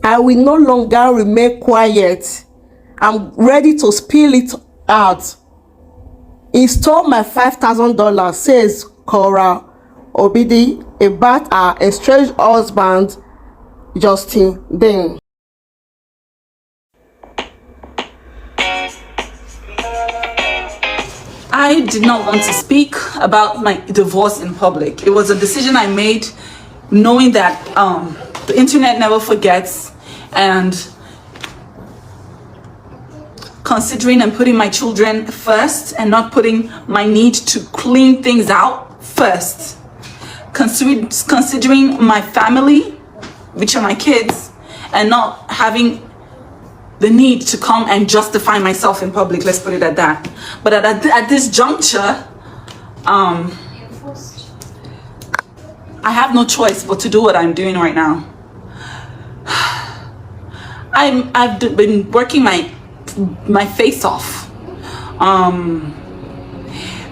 I will no longer remain quiet. I'm ready to spill it out. He stole my $5,000, says Korra Obide about her estranged husband, Justin Deng. I did not want to speak about my divorce in public. It was a decision I made knowing that the internet never forgets, and considering and putting my children first and not putting my need to clean things out first. Considering my family, which are my kids, and not having the need to come and justify myself in public, let's put it at that. But at this juncture, I have no choice but to do what I'm doing right now. I've been working my face off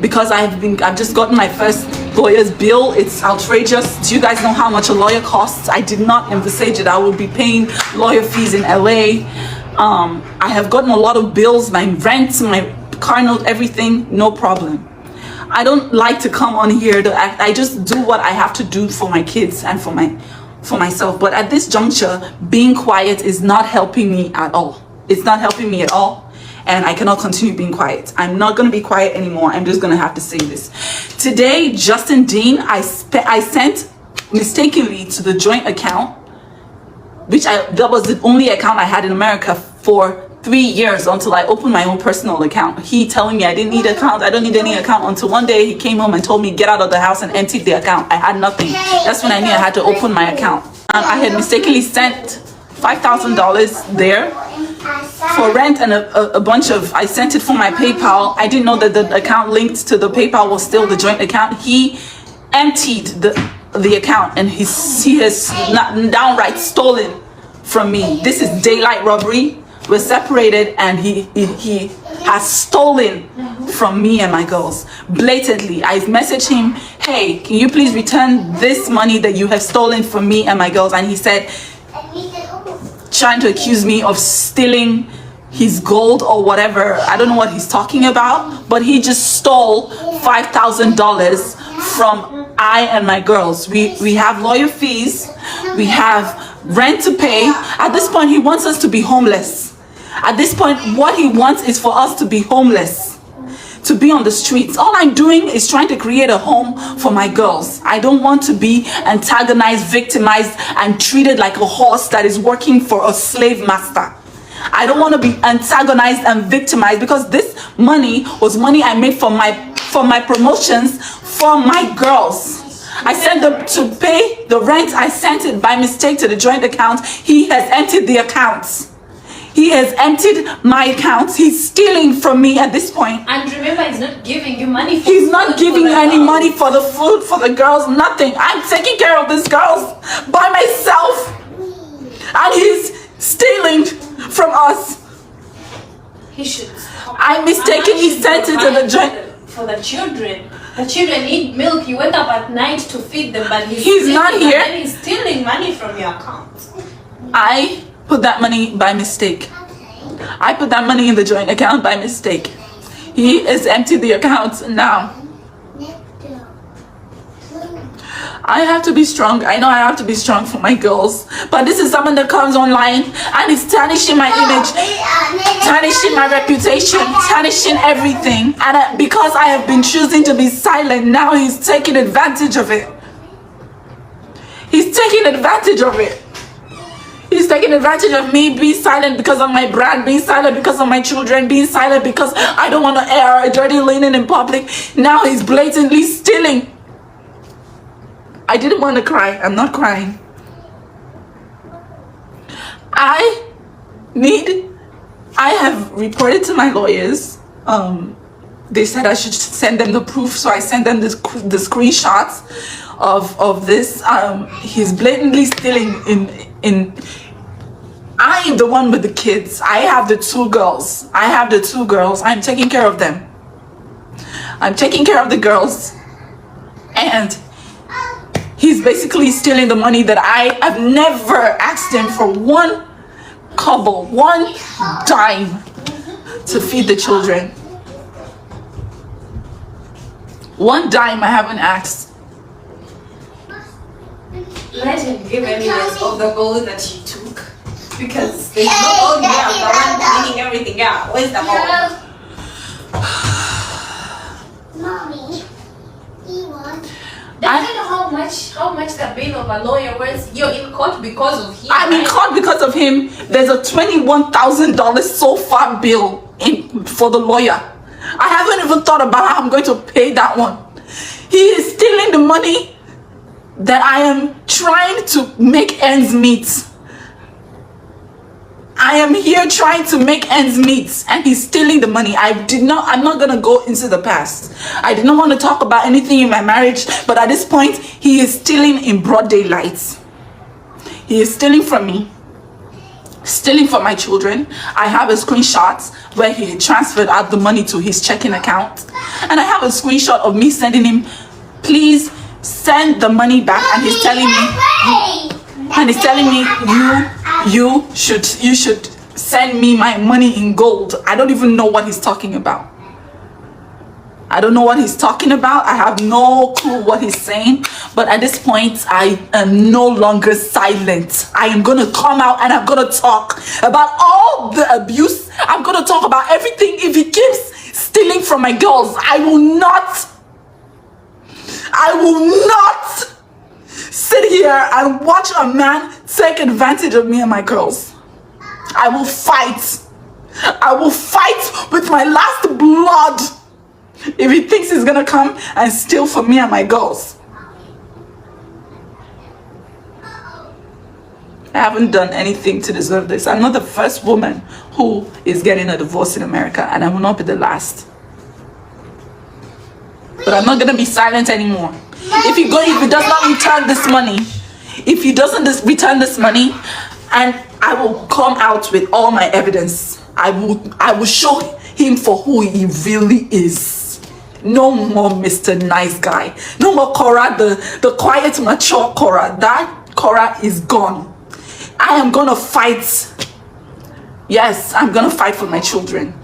because I've just gotten my first lawyer's bill. It's outrageous. Do you guys know how much a lawyer costs? I did not envisage it. I will be paying lawyer fees in LA. I have gotten a lot of bills, my rent, my car note, everything, no problem. I don't like to come on here to act. I just do what I have to do for my kids and for myself. But at this juncture, being quiet is not helping me at all. It's not helping me at all, and I cannot continue being quiet. I'm not going to be quiet anymore. I'm just going to have to say this. Today, Justin Dean, I sent mistakenly to the joint account, that was the only account I had in America for 3 years until I opened my own personal account. He telling me I didn't need an account, I don't need any account, until one day he came home and told me get out of the house and emptied the account. I had nothing. That's when I knew I had to open my account. And I had mistakenly sent $5,000 there for rent and a bunch of, I sent it for my PayPal. I didn't know that the account linked to the PayPal was still the joint account. He emptied the account, and he has downright stolen from me. This is daylight robbery. We're separated, and he has stolen from me and my girls blatantly. I messaged him, hey, can you please return this money that you have stolen from me and my girls? And he said, trying to accuse me of stealing his gold or whatever. I don't know what he's talking about, but he just stole $5,000 from I and my girls. We have lawyer fees, we have rent to pay. At this point, he wants us to be homeless. At this point, what he wants is for us to be homeless, to be on the streets. All I'm doing is trying to create a home for my girls. I don't want to be antagonized, victimized, and treated like a horse that is working for a slave master. I don't want to be antagonized and victimized, because this money was money I made for my promotions for my girls. I sent them to pay the rent. I sent it by mistake to the joint account. He has emptied the accounts. He has emptied my accounts. He's stealing from me at this point. And remember, he's not giving you money for He's not giving any money for the food, for the girls, nothing. I'm taking care of these girls by myself. And he's stealing from us. He should. I mistakenly sent it to the joint. For the children. The children need milk. You went up at night to feed them, but he's not here. And he's stealing money from your account. I put that money by mistake. I put that money in the joint account by mistake. He has emptied the account now. I have to be strong. I know I have to be strong for my girls. But this is someone that comes online and is tarnishing my image, tarnishing my reputation, tarnishing everything. And because I have been choosing to be silent, now he's taking advantage of it. He's taking advantage of it. He's taking advantage of me being silent because of my brand, being silent because of my children, being silent because I don't want to air a dirty linen in public. Now he's blatantly stealing. I didn't want to cry. I'm not crying. I have reported to my lawyers. They said I should send them the proof, so I sent them the screenshots of this. He's blatantly stealing I am the one with the kids. I have the two girls. I'm taking care of them. I'm taking care of the girls. And He's basically stealing the money that I have never asked him for one kobo, one dime to feed the children. One dime I haven't asked. Let him give evidence of the gold that he took. Because there's no gold here. I'm the one cleaning everything out. Where's the gold? Mommy, he wants. Does you know how much the bill of a lawyer was? You're in court because of him. I'm in court because of him. There's a $21,000 so far bill for the lawyer. I haven't even thought about how I'm going to pay that one. He is stealing the money that I am trying to make ends meet. I am here trying to make ends meet, and he's stealing the money. I'm not gonna go into the past. I did not want to talk about anything in my marriage, but at this point, he is stealing in broad daylight. He is stealing from me, stealing from my children. I have a screenshot where he transferred out the money to his checking account, and I have a screenshot of me sending him, please send the money back, and he's telling me, you should send me my money in gold. I don't even know what he's talking about. I don't know what he's talking about. I have no clue what he's saying. But at this point, I am no longer silent. I am going to come out and I'm going to talk about all the abuse. I'm going to talk about everything. If he keeps stealing from my girls, I will not sit here and watch a man take advantage of me and my girls. I will fight. I will fight with my last blood if he thinks he's gonna come and steal from me and my girls. I haven't done anything to deserve this. I'm not the first woman who is getting a divorce in America, and I will not be the last. But I'm not gonna be silent anymore. If he does not return this money, if he doesn't return this money, and I will come out with all my evidence. I will show him for who he really is. No more Mr. Nice Guy. No more Korra, the quiet, mature Korra. That Korra is gone. I am gonna fight. Yes, I'm gonna fight for my children.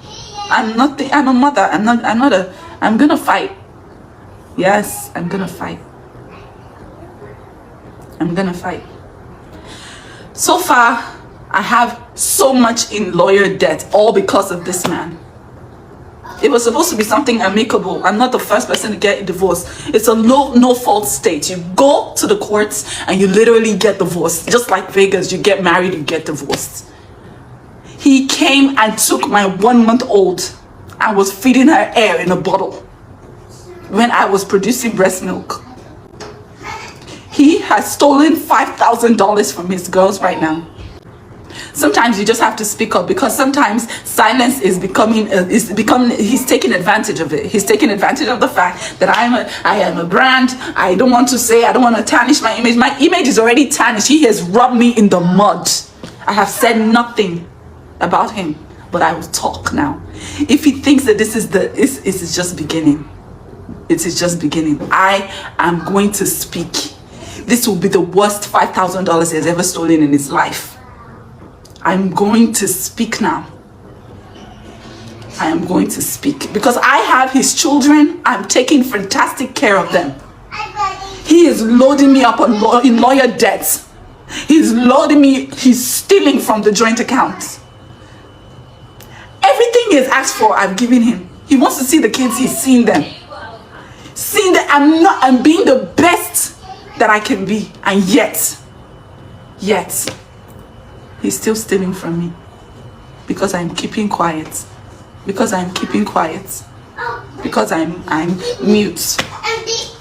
I'm a mother. I'm gonna fight. Yes, I'm gonna fight. I'm gonna fight. So far, I have so much in lawyer debt, all because of this man. It was supposed to be something amicable. I'm not the first person to get a divorce. It's a no fault state. You go to the courts and you literally get divorced. Just like Vegas, you get married, you get divorced. He came and took my 1-month-old and was feeding her air in a bottle when I was producing breast milk. He has stolen $5,000 from his girls right now. Sometimes you just have to speak up, because sometimes silence is he's taking advantage of it. He's taking advantage of the fact that I am a brand. I don't want to tarnish my image. My image is already tarnished. He has rubbed me in the mud. I have said nothing about him, but I will talk now. If he thinks that this is just beginning, it is just beginning. I am going to speak. This will be the worst $5,000 he has ever stolen in his life. I'm going to speak now. I am going to speak because I have his children. I'm taking fantastic care of them. He is loading me up in lawyer debts. He's loading me. He's stealing from the joint account. Everything he has asked for, I've given him. He wants to see the kids. He's seen them. Seeing that I'm being the best that I can be, and yet he's still stealing from me because I'm keeping quiet, because I'm mute.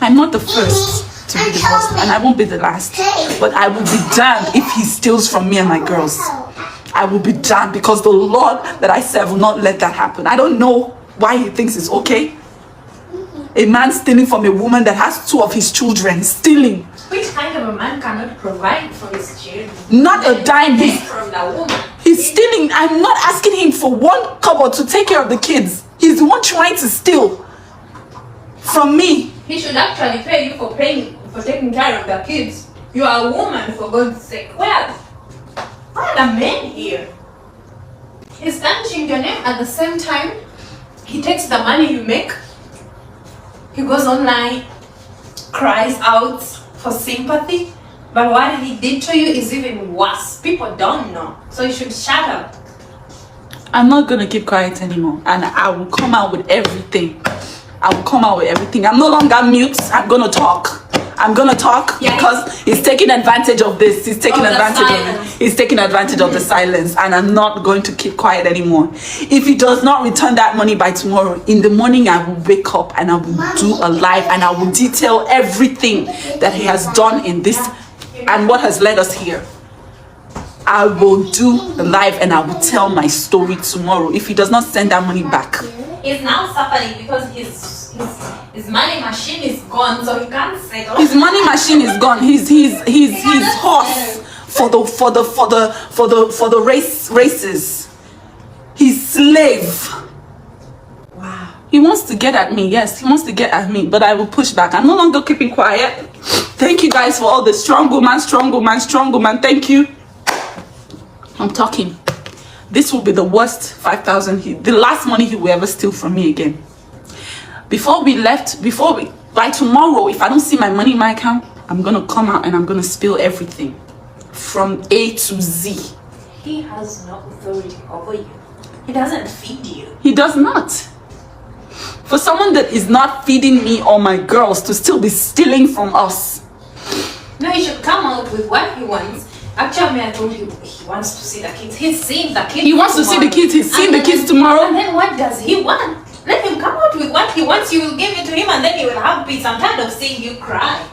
I'm not the first to be divorced, and I won't be the last, but I will be damned if he steals from me and my girls. I will be damned, because the Lord that I serve will not let that happen. I don't know why he thinks it's okay. A man stealing from a woman that has 2 of his children, stealing. Which kind of a man cannot provide for his children? Not a dime. From the woman. He's stealing. I'm not asking him for 1 kobo to take care of the kids. He's the one trying to steal from me. He should actually pay you for paying for taking care of the kids. You are a woman, for God's sake. Where are the men here? He's tarnishing your name at the same time. He takes the money you make. He goes online, cries out for sympathy. But what he did to you is even worse. People don't know. So you should shut up. I'm not gonna keep quiet anymore, and I will come out with everything. I will come out with everything. I'm no longer mute. I'm gonna talk. I'm gonna talk because he's taking advantage of this. He's taking advantage of it. He's taking advantage of the silence, and I'm not going to keep quiet anymore. If he does not return that money by tomorrow, in the morning I will wake up and I will do a live and I will detail everything that he has done in this and what has led us here. I will do a live and I will tell my story tomorrow if he does not send that money back. He's now suffering because his money machine is gone, so he can't settle. His money machine is gone. His horse for the races. His slave. Wow. He wants to get at me. Yes, he wants to get at me, but I will push back. I'm no longer keeping quiet. Thank you guys for all the strong woman. Thank you. I'm talking. This will be the worst 5,000, the last money he will ever steal from me again. By tomorrow, if I don't see my money in my account, I'm gonna come out and I'm gonna spill everything from A to Z. He has no authority over you. He doesn't feed you. He does not. For someone that is not feeding me or my girls to still be stealing from us. No, he should come out with what he wants. Actually, I told you he wants to see the kids. He's seeing the kids. He wants to see the kids. He's seeing the kids tomorrow. And then what does he want? Let him come out with what he wants. You will give it to him, and then he will have peace. I'm tired of seeing you cry.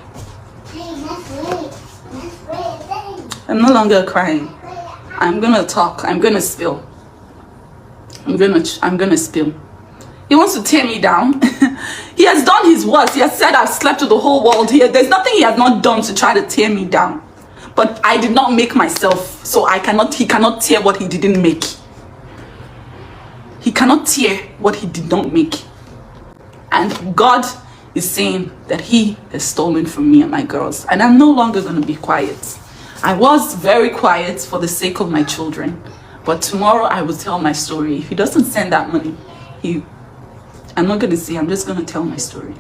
I'm no longer crying. I'm gonna talk. I'm gonna spill. I'm gonna spill. He wants to tear me down. He has done his worst. He has said I've slept with the whole world here. There's nothing he has not done to try to tear me down. But I did not make myself, so he cannot tear what he didn't make. He cannot tear what he did not make. And God is saying that he has stolen from me and my girls. And I'm no longer going to be quiet. I was very quiet for the sake of my children. But tomorrow I will tell my story. If he doesn't send that money, I'm not going to say, I'm just going to tell my story.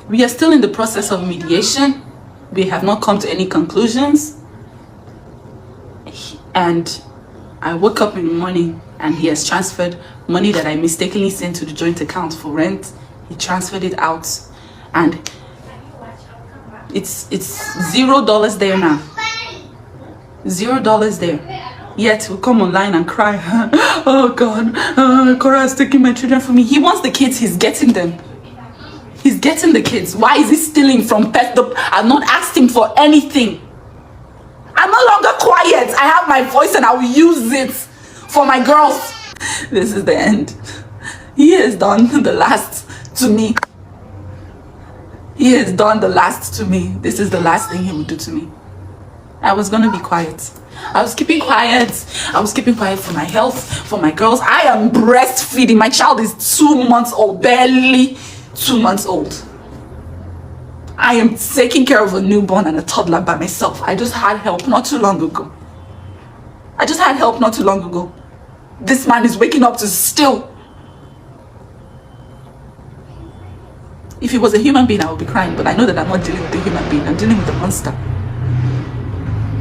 We are still in the process of mediation. We have not come to any conclusions. And I woke up in the morning and he has transferred money that I mistakenly sent to the joint account for rent. He transferred it out and it's $0 there now. $0 there. Yet we'll come online and cry. Oh God, Korra is taking my children from me. He wants the kids, he's getting them. He's getting the kids. Why is he stealing from pets? I've not asked him for anything. I'm no longer quiet. I have my voice and I will use it for my girls. This is the end. He has done the last to me. He has done the last to me. This is the last thing he will do to me. I was going to be quiet. I was keeping quiet. I was keeping quiet for my health, for my girls. I am breastfeeding. My child is 2 months old, barely 2 months old. I am taking care of a newborn and a toddler by myself. I just had help not too long ago. This man is waking up to steal. If he was a human being, I would be crying, but I know that I'm not dealing with a human being. I'm dealing with a monster.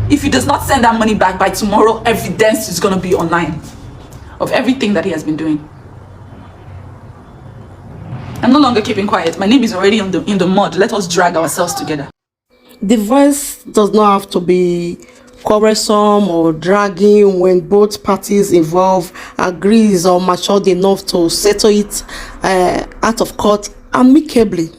If he does not send that money back by tomorrow, evidence is going to be online of everything that he has been doing. I'm no longer keeping quiet. My name is already in the mud. Let us drag ourselves together. Divorce does not have to be quarrelsome or dragging when both parties involved agrees or matured enough to settle it out of court amicably.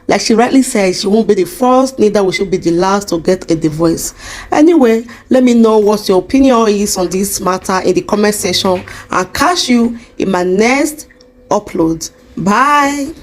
Like she rightly said, she won't be the first, neither will she be the last to get a divorce. Anyway, let me know what your opinion is on this matter in the comment section. I'll catch you in my next upload. Bye.